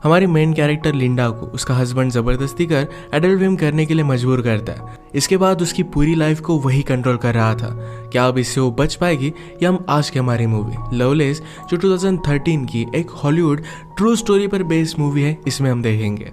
हमारी main character Linda को उसका हस्बैंड जबरदस्ती कर एडल्ट फिल्म करने के लिए मजबूर करता है। इसके बाद उसकी पूरी लाइफ को वही कंट्रोल कर रहा था। क्या अब इससे वो बच पाएगी, या हम आज की हमारी मूवी लवलेस जो 2013 की एक हॉलीवुड ट्रू स्टोरी पर बेस्ड मूवी है, इसमें हम देखेंगे।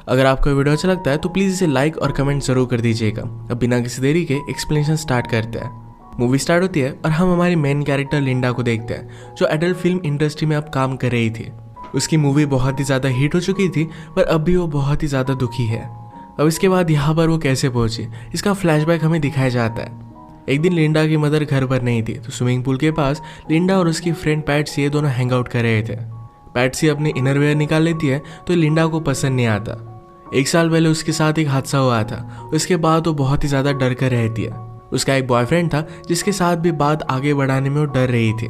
अगर आपको वीडियो अच्छा लगता है तो प्लीज़ इसे लाइक और कमेंट जरूर कर दीजिएगा। अब बिना किसी देरी के एक्सप्लेनेशन स्टार्ट करते हैं। मूवी स्टार्ट होती है और हम हमारी मेन कैरेक्टर लिंडा को देखते हैं, जो एडल्ट फिल्म इंडस्ट्री में अब काम कर रही थी। उसकी मूवी बहुत ही ज़्यादा हिट हो चुकी थी, पर अब भी वो बहुत ही ज़्यादा दुखी है। अब इसके बाद यहाँ पर वो कैसे पहुंची, इसका फ्लैशबैक हमें दिखाया जाता है। एक दिन लिंडा की मदर घर पर नहीं थी, तो स्विमिंग पूल के पास लिंडा और उसकी फ्रेंड पैट्सी ये दोनों हैंग आउट कर रहे थे। पैट्सी अपने इनरवेयर निकाल लेती है तो लिंडा को पसंद नहीं आता। 1 साल पहले उसके साथ एक हादसा हुआ था, उसके बाद वो बहुत ही ज़्यादा डर कर रहती है। उसका एक बॉयफ्रेंड था जिसके साथ भी बात आगे बढ़ाने में वो डर रही थी।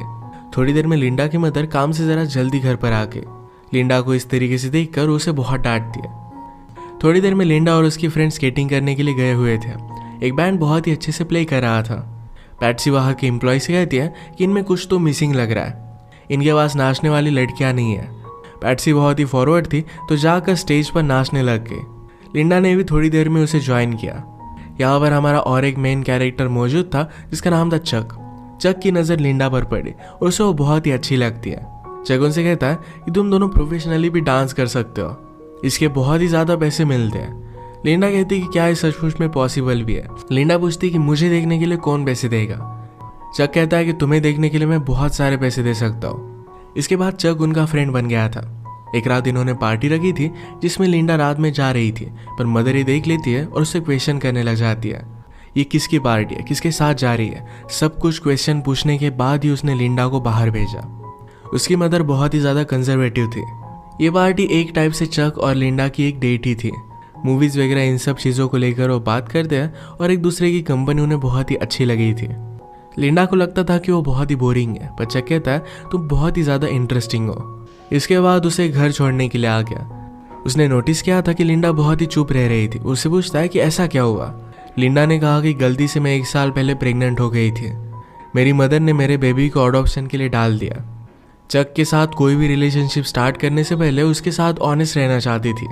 थोड़ी देर में लिंडा की मदर काम से ज़रा जल्दी घर पर आके लिंडा को इस तरीके से देखकर उसे बहुत डांटती है। थोड़ी देर में लिंडा और उसकी फ्रेंड स्केटिंग करने के लिए गए हुए थे। एक बैंड बहुत ही अच्छे से प्ले कर रहा था। पैट्सी वहाँ के एम्प्लॉय से कहती है कि इनमें कुछ तो मिसिंग लग रहा है, इनके पास नाचने वाली लड़कियाँ नहीं है। पैट्सी बहुत ही फॉरवर्ड थी तो जाकर स्टेज पर नाचने लग गई। लिंडा ने भी थोड़ी देर में उसे ज्वाइन किया। यहाँ पर हमारा और एक मेन कैरेक्टर मौजूद था जिसका नाम था चक। चक की नज़र लिंडा पर पड़ी और उसे वो बहुत ही अच्छी लगती है। चक उनसे कहता है कि तुम दोनों प्रोफेशनली भी डांस कर सकते हो, इसके बहुत ही ज़्यादा पैसे मिलते हैं। लिंडा कहती है कि क्या ये सचमुच में पॉसिबल भी है। लिंडा पूछती है कि मुझे देखने के लिए कौन पैसे देगा। चक कहता है कि तुम्हें देखने के लिए मैं बहुत सारे पैसे दे सकता हूँ। इसके बाद चक उनका फ्रेंड बन गया था। एक रात इन्होंने पार्टी रखी थी जिसमें लिंडा रात में जा रही थी, पर मदर ये देख लेती है और उससे क्वेश्चन करने लग जाती है। ये किसकी पार्टी है, किसके साथ जा रही है, सब कुछ क्वेश्चन पूछने के बाद ही उसने लिंडा को बाहर भेजा। उसकी मदर बहुत ही ज़्यादा कंजर्वेटिव थी। ये पार्टी एक टाइप से चक और लिंडा की एक डेट ही थी। मूवीज़ वगैरह इन सब चीज़ों को लेकर वो बात करते हैं और एक दूसरे की कंपनी उन्हें बहुत ही अच्छी लगी थी। लिंडा को लगता था कि वो बहुत ही बोरिंग है, पर चक कहता है तुम बहुत ही ज़्यादा इंटरेस्टिंग हो। इसके बाद उसे घर छोड़ने के लिए आ गया। उसने नोटिस किया था कि लिंडा बहुत ही चुप रह रही थी। उससे पूछता है कि ऐसा क्या हुआ। लिंडा ने कहा कि गलती से मैं 1 साल पहले प्रेग्नेंट हो गई थी, मेरी मदर ने मेरे बेबी को अडॉप्शन के लिए डाल दिया। चक के साथ कोई भी रिलेशनशिप स्टार्ट करने से पहले उसके साथ ऑनेस्ट रहना चाहती थी।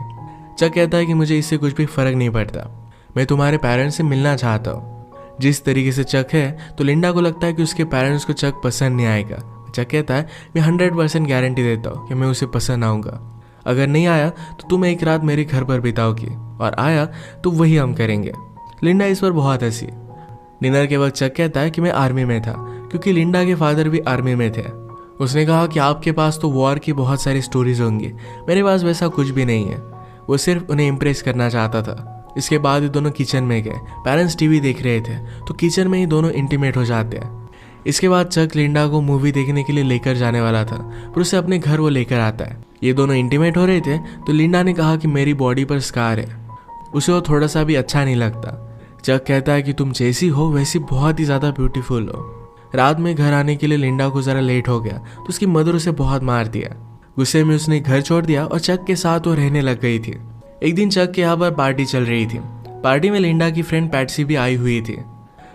चक कहता है कि मुझे इससे कुछ भी फर्क नहीं पड़ता, मैं तुम्हारे पेरेंट्स से मिलना चाहता हूँ। जिस तरीके से चक है तो लिंडा को लगता है कि उसके पेरेंट्स को चक पसंद नहीं आएगा। चक कहता है मैं 100% गारंटी देता हूँ कि मैं उसे पसंद आऊँगा। अगर नहीं आया तो तुम एक रात मेरे घर पर बिताओगी, और आया तो वही हम करेंगे। लिंडा इस पर बहुत हंसी। डिनर के वक्त चक कहता है कि मैं आर्मी में था, क्योंकि लिंडा के फादर भी आर्मी में थे। उसने कहा कि आपके पास तो वॉर की बहुत सारी स्टोरीज होंगी, मेरे पास वैसा कुछ भी नहीं है। वो सिर्फ उन्हें इम्प्रेस करना चाहता था। इसके बाद ही दोनों किचन में गए। पेरेंट्स टीवी देख रहे थे तो किचन में ही दोनों इंटीमेट हो जाते हैं। इसके बाद चक लिंडा को मूवी देखने के लिए लेकर जाने वाला था, पर उसे अपने घर वो लेकर आता है। ये दोनों इंटीमेट हो रहे थे तो लिंडा ने कहा कि मेरी बॉडी पर स्कार है। उसे वो थोड़ा सा भी अच्छा नहीं लगता। चक कहता है कि तुम जैसी हो वैसी बहुत ही ज़्यादा ब्यूटीफुल हो। रात में घर आने के लिए लिंडा को ज़रा लेट हो गया तो उसकी मदर उसे बहुत मार दिया। गुस्से में उसने घर छोड़ दिया और चक के साथ वो रहने लग गई थी। एक दिन चक के यहाँ पर पार्टी चल रही थी। पार्टी में लिंडा की फ्रेंड पैट्सी भी आई हुई थी।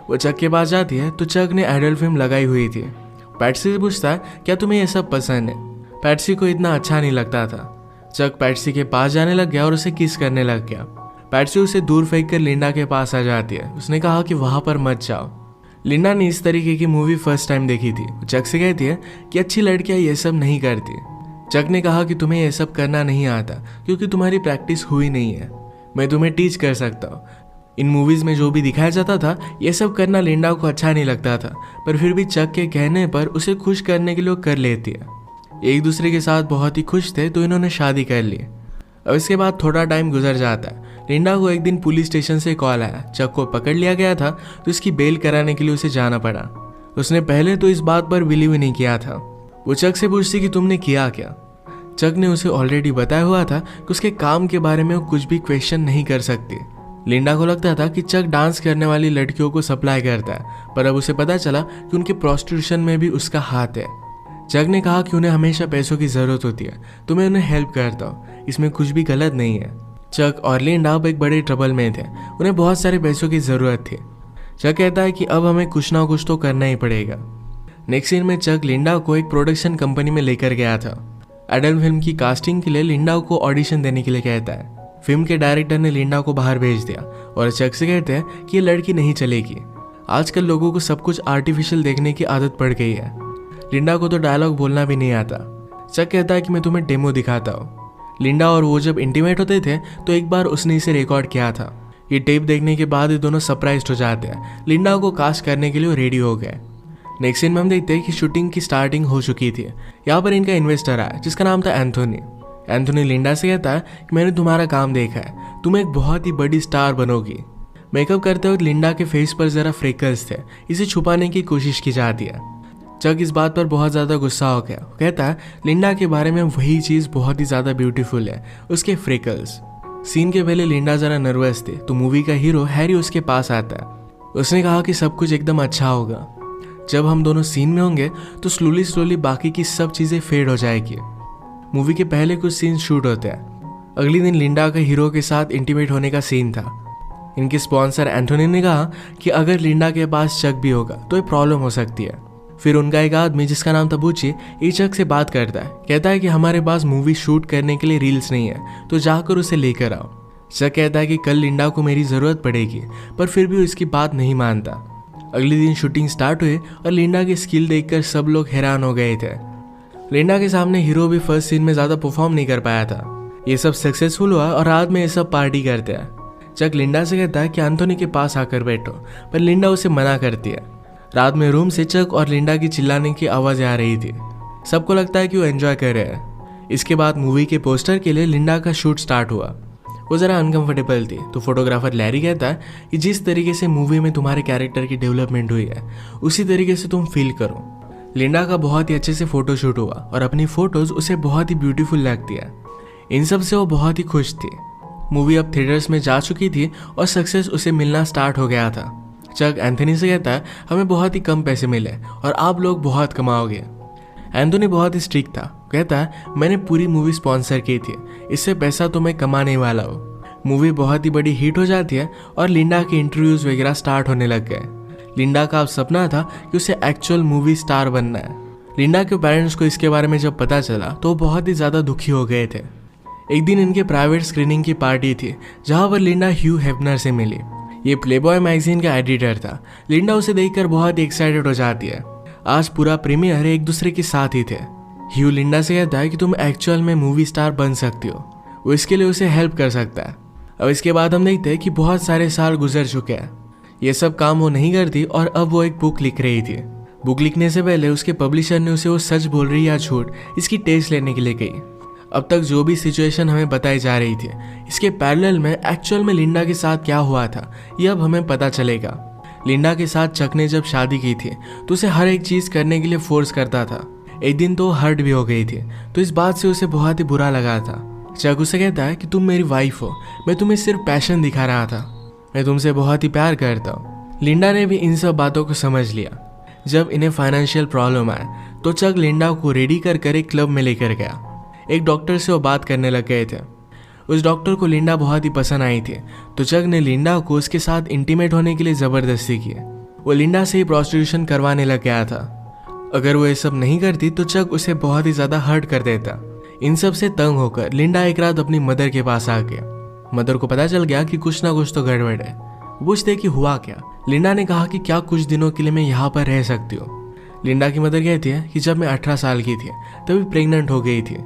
वो चक के पास जाती है तो चक ने एडल्ट फिल्म लगाई हुई थी। पैट्सी से पूछता है क्या तुम्हें ये सब पसंद है। पैट्सी को इतना अच्छा नहीं लगता था। चक पैट्सी के पास जाने लग गया और उसे किस करने लग गया। पैट्सी उसे दूर फेंक कर लिंडा के पास आ जाती है। उसने कहा कि वहाँ पर मत जाओ। लिंडा ने इस तरीके की मूवी फर्स्ट टाइम देखी थी। चक से कहती है कि अच्छी लड़कियाँ ये सब नहीं करती। चक ने कहा कि तुम्हें ये सब करना नहीं आता क्योंकि तुम्हारी प्रैक्टिस हुई नहीं है, मैं तुम्हें टीच कर सकता हूँ। इन मूवीज़ में जो भी दिखाया जाता था ये सब करना लिंडा को अच्छा नहीं लगता था, पर फिर भी चक के कहने पर उसे खुश करने के लिए कर लेती है। एक दूसरे के साथ बहुत ही खुश थे तो इन्होंने शादी कर ली। अब इसके बाद थोड़ा टाइम गुजर जाता है। लिंडा को एक दिन पुलिस स्टेशन से कॉल आया। चक को पकड़ लिया गया था तो इसकी बेल कराने के लिए उसे जाना पड़ा। उसने पहले तो इस बात पर बिलीव ही नहीं किया था। वो चक से पूछती कि तुमने किया क्या। चक ने उसे ऑलरेडी बताया हुआ था कि उसके काम के बारे में वो कुछ भी क्वेश्चन नहीं कर सकती। लिंडा को लगता था कि चक डांस करने वाली लड़कियों को सप्लाई करता है, पर अब उसे पता चला कि उनके प्रोस्टिट्यूशन में भी उसका हाथ है। चक ने कहा कि उन्हें हमेशा पैसों की ज़रूरत होती है तो मैं उन्हें हेल्प करता हूँ, इसमें कुछ भी गलत नहीं है। चक और लिंडा अब एक बड़े ट्रबल में थे, उन्हें बहुत सारे पैसों की ज़रूरत थी। चक कहता है कि अब हमें कुछ ना कुछ तो करना ही पड़ेगा। नेक्स्ट सीन में चक लिंडा को एक प्रोडक्शन कंपनी में लेकर गया था। एडल फिल्म की कास्टिंग के लिए लिंडा को ऑडिशन देने के लिए कहता है। फिल्म के डायरेक्टर ने लिंडा को बाहर भेज दिया और चक से कहते हैं कि ये लड़की नहीं चलेगी। आजकल लोगों को सब कुछ आर्टिफिशियल देखने की आदत पड़ गई है। लिंडा को तो डायलॉग बोलना भी नहीं आता। चक कहता है कि मैं तुम्हें डेमो दिखाता हूँ। लिंडा और वो जब इंटीमेट होते थे तो एक बार उसने इसे रिकॉर्ड किया था। ये टेप देखने के बाद ये दोनों सरप्राइज्ड हो जाते हैं। लिंडा को कास्ट करने के लिए रेडी हो गए। नेक्स्ट सीन में हम देखते हैं कि शूटिंग की स्टार्टिंग हो चुकी थी। यहाँ पर इनका इन्वेस्टर आया जिसका नाम था एंथोनी। एंथोनी लिंडा से कहता है कि मैंने तुम्हारा काम देखा है, तुम एक बहुत ही बड़ी स्टार बनोगी। मेकअप करते वक्त लिंडा के फेस पर जरा फ्रिकल्स थे, इसे छुपाने की कोशिश की जाती है। चक इस बात पर बहुत ज़्यादा गुस्सा हो गया। कहता है लिंडा के बारे में वही चीज़ बहुत ही ज़्यादा ब्यूटीफुल है, उसके फ्रिकल्स। सीन के पहले लिंडा ज़रा नर्वस थी तो मूवी का हीरो हैरी उसके पास आता है। उसने कहा कि सब कुछ एकदम अच्छा होगा, जब हम दोनों सीन में होंगे तो स्लोली बाकी की सब चीज़ें फेड हो जाएगी। मूवी के पहले कुछ सीन शूट होते हैं। अगले दिन लिंडा का हीरो के साथ इंटीमेट होने का सीन था। इनके स्पॉन्सर एंथोनी ने कहा कि अगर लिंडा के पास चक भी होगा तो ये प्रॉब्लम हो सकती है। फिर उनका एक आदमी जिसका नाम था बूची ये चक से बात करता है। कहता है कि हमारे पास मूवी शूट करने के लिए रील्स नहीं है तो जाकर उसे लेकर आओ। चक कहता है कि कल लिंडा को मेरी ज़रूरत पड़ेगी, पर फिर भी उसकी बात नहीं मानता। अगले दिन शूटिंग स्टार्ट हुई और लिंडा की स्किल देखकर सब लोग हैरान हो गए थे। लिंडा के सामने हीरो भी फर्स्ट सीन में ज़्यादा परफॉर्म नहीं कर पाया था। ये सब सक्सेसफुल हुआ और रात में ये सब पार्टी करते हैं। चक लिंडा से कहता है कि एंथोनी के पास आकर बैठो, पर लिंडा उसे मना करती है। रात में रूम से चक और लिंडा की चिल्लाने की आवाज़ें आ रही थी। सबको लगता है कि वो एंजॉय कर रहे हैं। इसके बाद मूवी के पोस्टर के लिए लिंडा का शूट स्टार्ट हुआ। वो ज़रा अनकंफर्टेबल थी तो फोटोग्राफर लैरी कहता है कि जिस तरीके से मूवी में तुम्हारे कैरेक्टर की डेवलपमेंट हुई है उसी तरीके से तुम फील करो। लिंडा का बहुत ही अच्छे से फोटो शूट हुआ और अपनी फोटोज उसे बहुत ही ब्यूटीफुल लगती है। इन सब से वो बहुत ही खुश थी। मूवी अब थिएटर्स में जा चुकी थी और सक्सेस उसे मिलना स्टार्ट हो गया था। चक एंथोनी से कहता है हमें बहुत ही कम पैसे मिले और आप लोग बहुत कमाओगे। एंथोनी बहुत ही स्ट्रिक्ट था। कहता है मैंने पूरी मूवी स्पॉन्सर की थी, इससे पैसा तो मैं कमाने वाला हूँ। मूवी बहुत ही बड़ी हिट हो जाती है और लिंडा के इंटरव्यूज वगैरह स्टार्ट होने लग गए। लिंडा का अब सपना था कि उसे एक्चुअल मूवी स्टार बनना है। लिंडा के पेरेंट्स को इसके बारे में जब पता चला तो वो बहुत ही ज़्यादा दुखी हो गए थे। एक दिन इनके प्राइवेट स्क्रीनिंग की पार्टी थी जहाँ पर लिंडा ह्यू हेफनर से मिली। ये प्लेबॉय मैगजीन का एडिटर था। लिंडा उसे देखकर बहुत ही एक्साइटेड हो जाती है। आज पूरा प्रीमियर एक दूसरे के साथ ही थे। ह्यू लिंडा से कहता है कि तुम एक्चुअल में मूवी स्टार बन सकती हो, वो इसके लिए उसे हेल्प कर सकता है। अब इसके बाद हम देखते हैं कि बहुत सारे साल गुजर चुके हैं। ये सब काम वो नहीं करती और अब वो एक बुक लिख रही थी। बुक लिखने से पहले उसके पब्लिशर ने उसे वो सच बोल रही या झूठ इसकी टेस्ट लेने के लिए कही। अब तक जो भी सिचुएशन हमें बताई जा रही थी इसके पैरेलल में एक्चुअल में लिंडा के साथ क्या हुआ था ये अब हमें पता चलेगा। लिंडा के साथ चक ने जब शादी की थी तो उसे हर एक चीज़ करने के लिए फोर्स करता था। एक दिन तो हर्ट भी हो गई थी तो इस बात से उसे बहुत ही बुरा लगा था। चक उसे कहता है कि तुम मेरी वाइफ हो, मैं तुम्हें सिर्फ पैशन दिखा रहा था, मैं तुमसे बहुत ही प्यार करता हूँ। लिंडा ने भी इन सब बातों को समझ लिया। जब इन्हें फाइनेंशियल प्रॉब्लम आए तो चक लिंडा को रेडी कर एक क्लब में लेकर गया। एक डॉक्टर से वो बात करने लग गए थे। उस डॉक्टर को लिंडा बहुत ही पसंद आई थी तो चक ने लिंडा को उसके साथ इंटीमेट होने के लिए ज़बरदस्ती की। वो लिंडा से ही प्रोस्टिट्यूशन करवाने लग गया था। अगर वो ये सब नहीं करती तो चक उसे बहुत ही ज़्यादा हर्ट कर देता। इन सब से तंग होकर लिंडा एक रात अपनी मदर के पास आ गया। मदर को पता चल गया कि कुछ ना कुछ तो गड़बड़ है। पूछते कि हुआ क्या। लिंडा ने कहा कि क्या कुछ दिनों के लिए मैं यहाँ पर रह सकती हूँ। लिंडा की मदर कहती है कि जब मैं 18 साल की थी तभी प्रेग्नेंट हो गई थी।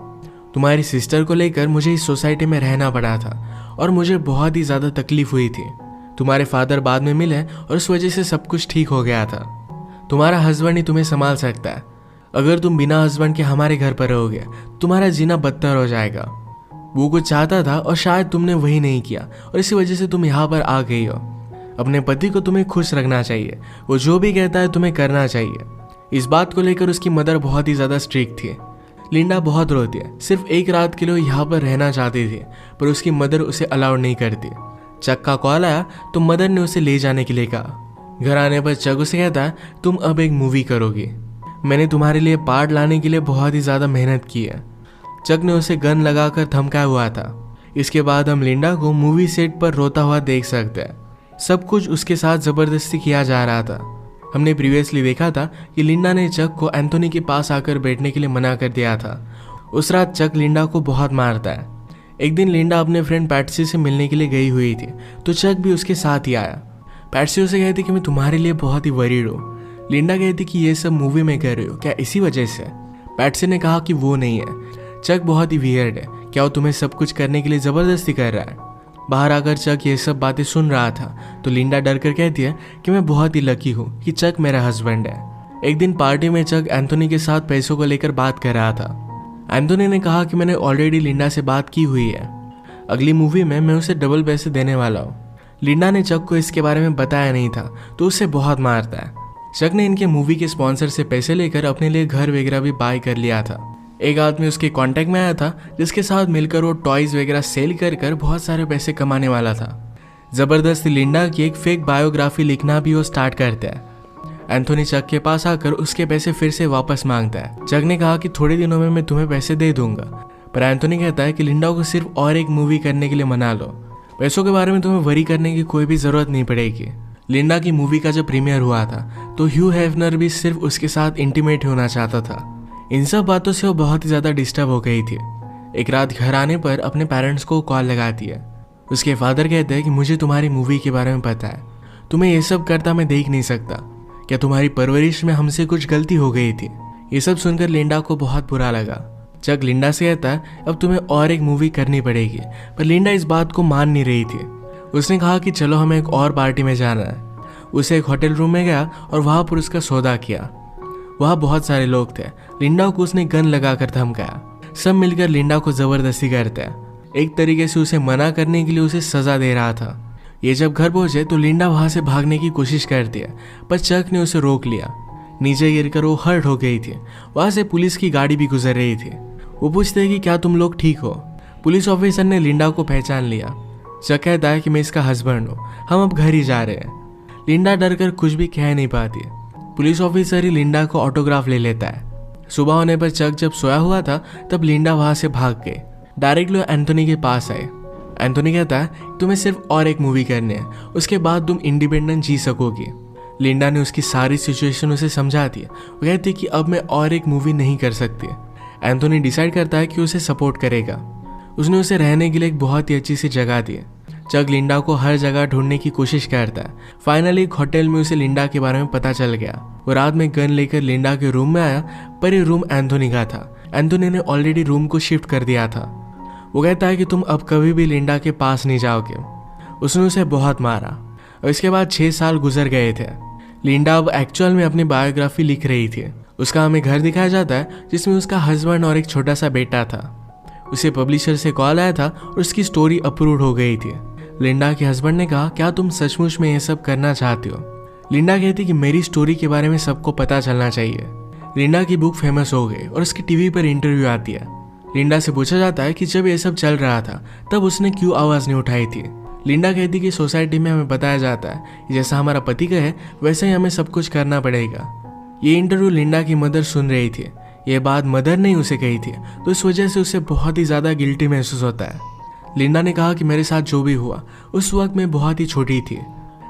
तुम्हारी सिस्टर को लेकर मुझे इस सोसाइटी में रहना पड़ा था और मुझे बहुत ही ज़्यादा तकलीफ हुई थी। तुम्हारे फादर बाद में मिले और उस वजह से सब कुछ ठीक हो गया था। तुम्हारा हस्बैंड ही तुम्हें संभाल सकता है। अगर तुम बिना हस्बैंड के हमारे घर पर रहोगे तुम्हारा जीना बदतर हो जाएगा। वो कुछ चाहता था और शायद तुमने वही नहीं किया और इसी वजह से तुम यहाँ पर आ गई हो। अपने पति को तुम्हें खुश रखना चाहिए, वो जो भी कहता है तुम्हें करना चाहिए। इस बात को लेकर उसकी मदर बहुत ही ज़्यादा स्ट्रिक्ट थी। लिंडा बहुत रोती है। सिर्फ एक रात के लिए यहाँ पर रहना चाहती थी पर उसकी मदर उसे अलाउड नहीं करती। चक का कॉल आया तो मदर ने उसे ले जाने के लिए कहा। घर आने पर चक उसे कहता है तुम अब एक मूवी करोगी, मैंने तुम्हारे लिए पार्ट लाने के लिए बहुत ही ज़्यादा मेहनत की है। चक ने उसे गन लगाकर धमकाया हुआ था। इसके बाद हम लिंडा को मूवी सेट पर रोता हुआ देख सकते हैं। सब कुछ उसके साथ ज़बरदस्ती किया जा रहा था। हमने प्रीवियसली देखा था कि लिंडा ने चक को एंथोनी के पास आकर बैठने के लिए मना कर दिया था। उस रात चक लिंडा को बहुत मारता है। एक दिन लिंडा अपने फ्रेंड पैट्सी से मिलने के लिए गई हुई थी, तो चक भी उसके साथ ही आया। पैट्सी उसे कहती कि मैं तुम्हारे लिए बहुत ही वरीड हूँ। लिंडा कहती कि ये सब मूवी में कर रहे हो क्या इसी वजह से? पैट्सी ने कहा कि वो नहीं है, चक बहुत ही वियर्ड है, क्या वो तुम्हें सब कुछ करने के लिए ज़बरदस्ती कर रहा है? बाहर आकर चक ये सब बातें सुन रहा था, तो लिंडा डर कर कहती है कि मैं बहुत ही लकी हूँ कि चक मेरा हस्बैंड है। एक दिन पार्टी में चक एंथोनी के साथ पैसों को लेकर बात कर रहा था। एंथोनी ने कहा कि मैंने ऑलरेडी लिंडा से बात की हुई है, अगली मूवी में मैं उसे डबल पैसे देने वाला हूँ। लिंडा ने चक को इसके बारे में बताया नहीं था, तो उसे बहुत मारता है। चक ने इनके मूवी के स्पॉन्सर से पैसे लेकर अपने लिए घर वगैरह भी बाय कर लिया था। एक आदमी उसके कांटेक्ट में आया था, जिसके साथ मिलकर वो टॉयज वगैरह सेल कर कर बहुत सारे पैसे कमाने वाला था। जबरदस्ती लिंडा की एक फेक बायोग्राफी लिखना भी वो स्टार्ट करता है। एंथोनी चक के पास आकर उसके पैसे फिर से वापस मांगता है। चक ने कहा कि थोड़े दिनों में मैं तुम्हें पैसे दे दूंगा, पर एंथोनी कहता है कि लिंडा को सिर्फ और एक मूवी करने के लिए मना लो, पैसों के बारे में तुम्हें वरी करने की कोई भी जरूरत नहीं पड़ेगी। लिंडा की मूवी का जब प्रीमियर हुआ था, तो ह्यू हेफनर भी सिर्फ उसके साथ इंटीमेट होना चाहता था। इन सब बातों से वो बहुत ही ज़्यादा डिस्टर्ब हो गई थी। एक रात घर आने पर अपने पेरेंट्स को कॉल लगाती है। उसके फादर कहते हैं कि मुझे तुम्हारी मूवी के बारे में पता है, तुम्हें ये सब करता मैं देख नहीं सकता, क्या तुम्हारी परवरिश में हमसे कुछ गलती हो गई थी? ये सब सुनकर लिंडा को बहुत बुरा लगा। चक लिंडा से कहता है अब तुम्हें और एक मूवी करनी पड़ेगी, पर लिंडा इस बात को मान नहीं रही थी। उसने कहा कि चलो हमें एक और पार्टी में जाना है। उसे एक होटल रूम में गया और वहाँ पर उसका सौदा किया। वहाँ बहुत सारे लोग थे। लिंडा को उसने गन लगाकर धमकाया। सब मिलकर लिंडा को जबरदस्ती करते हैं। एक तरीके से उसे मना करने के लिए उसे सजा दे रहा था। ये जब घर पहुंचे तो लिंडा वहां से भागने की कोशिश करती है, पर चक ने उसे रोक लिया। नीचे गिरकर वो हर्ट हो गई थी। वहां से पुलिस की गाड़ी भी गुजर रही थी। वो पूछते कि क्या तुम लोग ठीक हो? पुलिस ऑफिसर ने लिंडा को पहचान लिया। चक कहता है कि मैं इसका हस्बैंड हूँ, हम अब घर ही जा रहे हैं। लिंडा डर कर कुछ भी कह नहीं पाती। पुलिस ऑफिसर ही लिंडा को ऑटोग्राफ ले लेता है। सुबह होने पर चक जब सोया हुआ था, तब लिंडा वहां से भाग गई। डायरेक्टली एंथोनी के पास आए। एंथोनी कहता है तुम्हें सिर्फ और एक मूवी करनी है, उसके बाद तुम इंडिपेंडेंट जी सकोगी। लिंडा ने उसकी सारी सिचुएशन उसे समझा दी। वो कहती कि अब मैं और एक मूवी नहीं कर सकती। एंथोनी डिसाइड करता है कि उसे सपोर्ट करेगा। उसने उसे रहने के लिए एक बहुत ही अच्छी सी जगह दी। चक लिंडा को हर जगह ढूंढने की कोशिश करता है। फाइनली एक होटल में उसे लिंडा के बारे में पता चल गया। वो रात में गन लेकर लिंडा के रूम में आया, पर ये रूम एंथोनी का था। एंथोनी ने ऑलरेडी रूम को शिफ्ट कर दिया था। वो कहता है कि तुम अब कभी भी लिंडा के पास नहीं जाओगे। उसने उसे बहुत मारा और इसके बाद 6 साल गुजर गए थे। लिंडा अब एक्चुअल में अपनी बायोग्राफी लिख रही थी। उसका हमें घर दिखाया जाता है जिसमें उसका हस्बैंड और एक छोटा सा बेटा था। उसे पब्लिशर से कॉल आया था और उसकी स्टोरी अप्रूव हो गई थी। लिंडा के हस्बैंड ने कहा क्या तुम सचमुच में ये सब करना चाहती हो? लिंडा कहती कि मेरी स्टोरी के बारे में सबको पता चलना चाहिए। लिंडा की बुक फेमस हो गई और उसकी टीवी पर इंटरव्यू आती है। लिंडा से पूछा जाता है कि जब ये सब चल रहा था तब उसने क्यों आवाज़ नहीं उठाई थी। लिंडा कहती कि सोसाइटी में हमें बताया जाता है कि जैसा हमारा पति कहे वैसे ही हमें सब कुछ करना पड़ेगा। ये इंटरव्यू लिंडा की मदर सुन रही थी। ये बात मदर ने उसे कही थी, तो इस वजह से उसे बहुत ही ज़्यादा गिल्टी महसूस होता है। लिंडा ने कहा कि मेरे साथ जो भी हुआ उस वक्त मैं बहुत ही छोटी थी।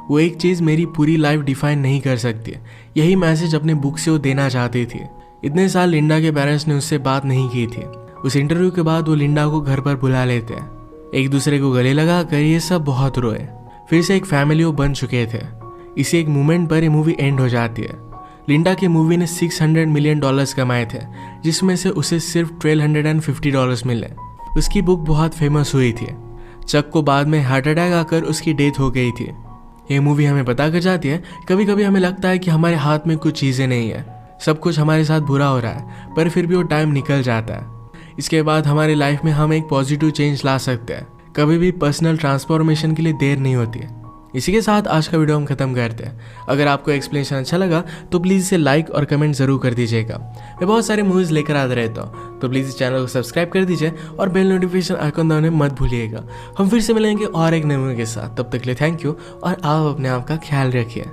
वो एक चीज़ मेरी पूरी लाइफ डिफाइन नहीं कर सकती। यही मैसेज अपने बुक से वो देना चाहती थी। इतने साल लिंडा के पेरेंट्स ने उससे बात नहीं की थी। उस इंटरव्यू के बाद वो लिंडा को घर पर बुला लेते हैं। एक दूसरे को गले लगा कर ये सब बहुत रोए। फिर से एक फैमिली वो बन चुके थे। इसी एक मोमेंट पर ये मूवी एंड हो जाती है। लिंडा की मूवी ने $600 मिलियन कमाए थे, जिसमें से उसे सिर्फ $1,250 मिले। उसकी बुक बहुत फेमस हुई थी। चक को बाद में हार्ट अटैक आकर उसकी डेथ हो गई थी। ये मूवी हमें पता कर जाती है कभी कभी हमें लगता है कि हमारे हाथ में कुछ चीज़ें नहीं है, सब कुछ हमारे साथ बुरा हो रहा है, पर फिर भी वो टाइम निकल जाता है। इसके बाद हमारी लाइफ में हम एक पॉजिटिव चेंज ला सकते हैं। कभी भी पर्सनल ट्रांसफॉर्मेशन के लिए देर नहीं होती है। इसी के साथ आज का वीडियो हम खत्म करते हैं। अगर आपको एक्सप्लेनेशन अच्छा लगा तो प्लीज़ इसे लाइक और कमेंट ज़रूर कर दीजिएगा। मैं बहुत सारे मूवीज़ लेकर आता रहता हूँ, तो प्लीज़ इस चैनल को सब्सक्राइब कर दीजिए और बेल नोटिफिकेशन आइकन दबाना मत भूलिएगा। हम फिर से मिलेंगे और एक नए मूवी के साथ। तब तक के लिए थैंक यू और आप अपने आप का ख्याल रखिए।